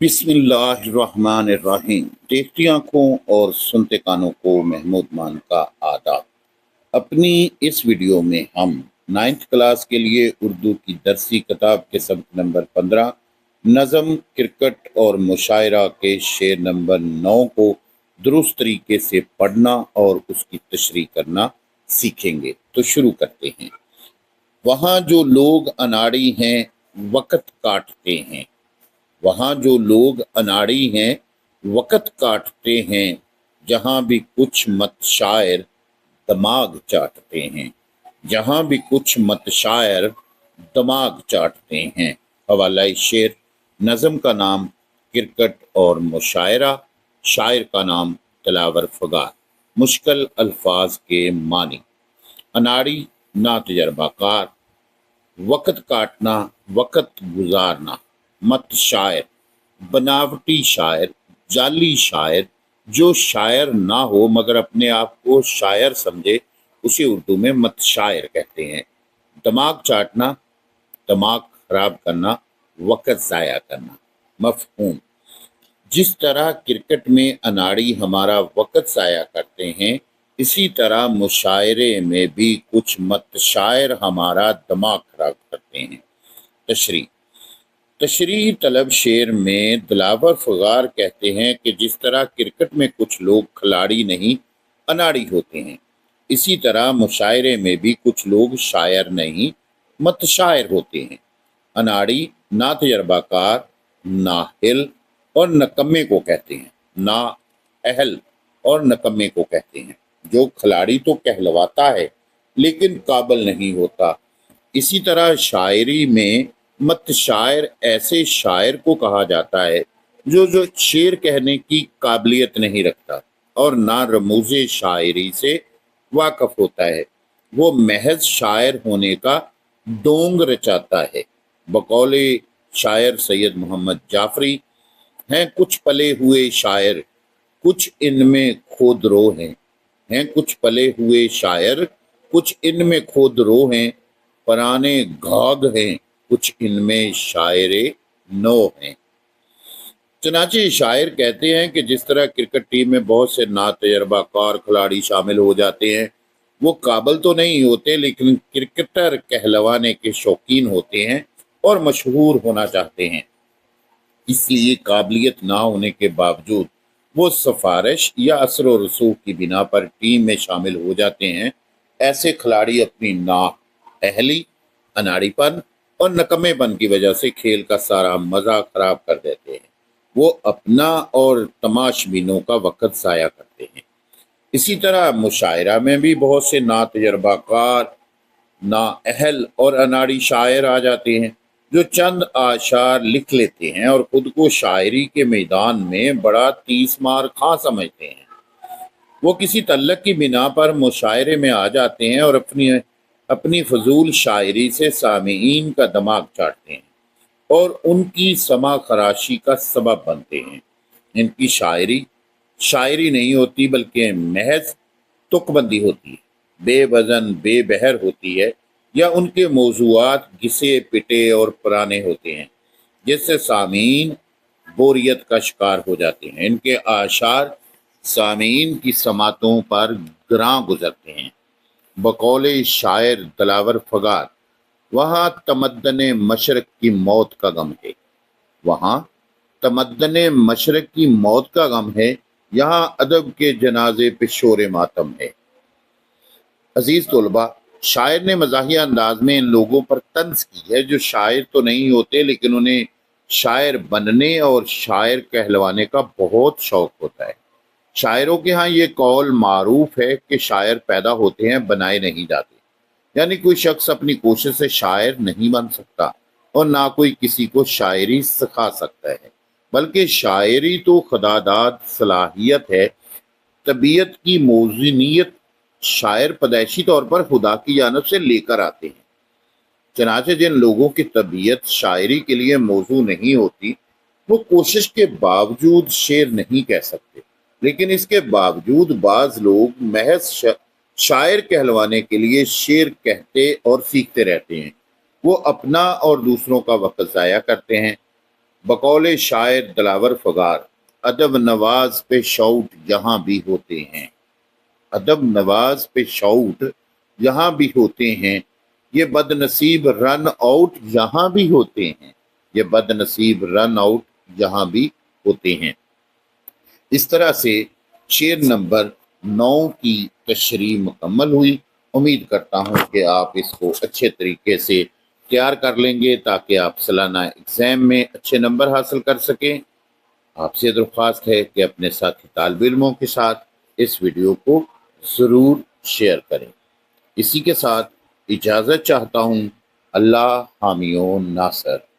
बिस्मिल्लाहिर्रहमानिर्रहीम। देखती आंखों और सुनते कानों को महमूद मान का आदाब। अपनी इस वीडियो में हम 9th क्लास के लिए उर्दू की दरसी किताब के सबक नंबर 15 नज़म, क्रिकेट और मुशायरा के शेर नंबर 9 को दुरुस्त तरीके से पढ़ना और उसकी तशरीह करना सीखेंगे। तो शुरू करते हैं। वहाँ जो लोग अनाड़ी हैं वक़्त काटते हैं। वहाँ जो लोग अनाड़ी हैं वक़्त काटते हैं। जहाँ भी कुछ मत शायर दिमाग चाटते हैं। जहाँ भी कुछ मत शायर दिमाग चाटते हैं। हवाला शेर। नज़म का नाम क्रिकेट और मुशायरा, शायर का नाम दिलावर फगार। मुश्किल अल्फाज के मानी। अनाड़ी ना तजर्बाकार, वक़्त काटना वक़्त गुजारना। मत शायर बनावटी शायर, जाली शायर, जो शायर ना हो मगर अपने आप को शायर समझे उसे उर्दू में मत शायर कहते हैं। दिमाग चाटना, दिमाग खराब करना, वक़्त ज़ाया करना। मफ़हूम। जिस तरह क्रिकेट में अनाड़ी हमारा वक़्त ज़ाया करते हैं, इसी तरह मुशायरे में भी कुछ मत शायर हमारा दिमाग खराब करते हैं। तशरीह। तशरीह तलब शेर में दिलावर फगार कहते हैं कि जिस तरह क्रिकेट में कुछ लोग खिलाड़ी नहीं अनाड़ी होते हैं, इसी तरह मुशायरे में भी कुछ लोग शायर नहीं मत शायर होते हैं। अनाड़ी ना तजर्बाकार, नाहिल और नकम्मे को कहते हैं। ना अहल और नकम्मे को कहते हैं। जो खिलाड़ी तो कहलवाता है लेकिन काबिल नहीं होता। इसी तरह शायरी में मत शायर ऐसे शायर को कहा जाता है जो शेर कहने की काबिलियत नहीं रखता और ना रमूज़े शायरी से वाकफ होता है। वो महज शायर होने का डोंग रचाता है। बकौले शायर सैयद मोहम्मद जाफरी, हैं कुछ पले हुए शायर कुछ इनमें खोदरो हैं कुछ पले हुए शायर कुछ इनमें खोदरो हैं। पराने घाघ हैं कुछ इनमें शायरे नो हैं। चनाचे शायर कहते हैं कि जिस तरह क्रिकेट टीम में बहुत से नातजर्बाकार खिलाड़ी शामिल हो जाते हैं, वो काबिल तो नहीं होते लेकिन क्रिकेटर कहलवाने के शौकीन होते हैं और मशहूर होना चाहते हैं। इसलिए काबिलियत ना होने के बावजूद वो सिफारिश या असर व रसूख की बिना पर टीम में शामिल हो जाते हैं। ऐसे खिलाड़ी अपनी नाअहली, अनाड़ीपन और नकम्मेपन की वजह से खेल का सारा मजा खराब कर देते हैं। वो अपना और तमाशबीनों का वक़्त ज़ाया करते हैं। इसी तरह मुशायरा में भी बहुत से नातजर्बाकार, नाअहल और अनाड़ी शायर आ जाते हैं जो चंद आशार लिख लेते हैं और खुद को शायरी के मैदान में बड़ा तीस मार खां समझते हैं। वो किसी तल्लक की बिना पर मुशायरे में आ जाते हैं और अपनी अपनी फजूल शायरी से सामीईन का दिमाग चाटते हैं और उनकी समा खराशी का सबब बनते हैं। इनकी शायरी शायरी नहीं होती बल्कि महज तुकबंदी होती है, बेवजन बेबहर होती है, या उनके मौजूआत घिसे पिटे और पुराने होते हैं जिससे सामीन बोरियत का शिकार हो जाते हैं। इनके आशार सामीन की समातों पर ग्रां गुजरते हैं। बकौले शायर दिलावर फगार, वहाँ तमद्दन मशरक की मौत का गम है। वहाँ तमद्दन मशरक की मौत का गम है, यहाँ अदब के जनाजे पे शोर मातम है। अजीज तलबा, शायर ने मज़ाहिया अंदाज में इन लोगों पर तंज की है जो शायर तो नहीं होते लेकिन उन्हें शायर बनने और शायर कहलवाने का बहुत शौक होता है। शायरों के यहाँ ये कौल मारूफ है कि शायर पैदा होते हैं, बनाए नहीं जाते। यानी कोई शख्स अपनी कोशिश से शायर नहीं बन सकता और ना कोई किसी को शायरी सिखा सकता है, बल्कि शायरी तो खुदादाद सलाहियत है। तबीयत की मौजूनियत शायर पैदाइशी तौर पर खुदा की जानब से लेकर आते हैं। चनाचे जिन लोगों की तबीयत शायरी के लिए मौजू नहीं होती, वो कोशिश के बावजूद शेर नहीं कह सकते, लेकिन इसके बावजूद बाज लोग महज शायर कहलवाने के लिए शेर कहते और सीखते रहते हैं। वो अपना और दूसरों का वक़्त ज़ाया करते हैं। बकौल शायर दिलावर फगार, अदब नवाज पे शौट जहाँ भी होते हैं। अदब नवाज पे शौट जहाँ भी होते हैं, ये बदनसीब रन आउट यहाँ भी होते हैं। ये बदनसीब रन आउट यहाँ भी होते हैं। इस तरह से शेर नंबर 9 की तशरीह मुकम्मल हुई। उम्मीद करता हूँ कि आप इसको अच्छे तरीके से तैयार कर लेंगे ताकि आप सालाना एग्ज़ाम में अच्छे नंबर हासिल कर सकें। आपसे दरख्वास्त है कि अपने साथी तालिब इल्मों के साथ इस वीडियो को ज़रूर शेयर करें। इसी के साथ इजाज़त चाहता हूँ। अल्लाह हामी नासर।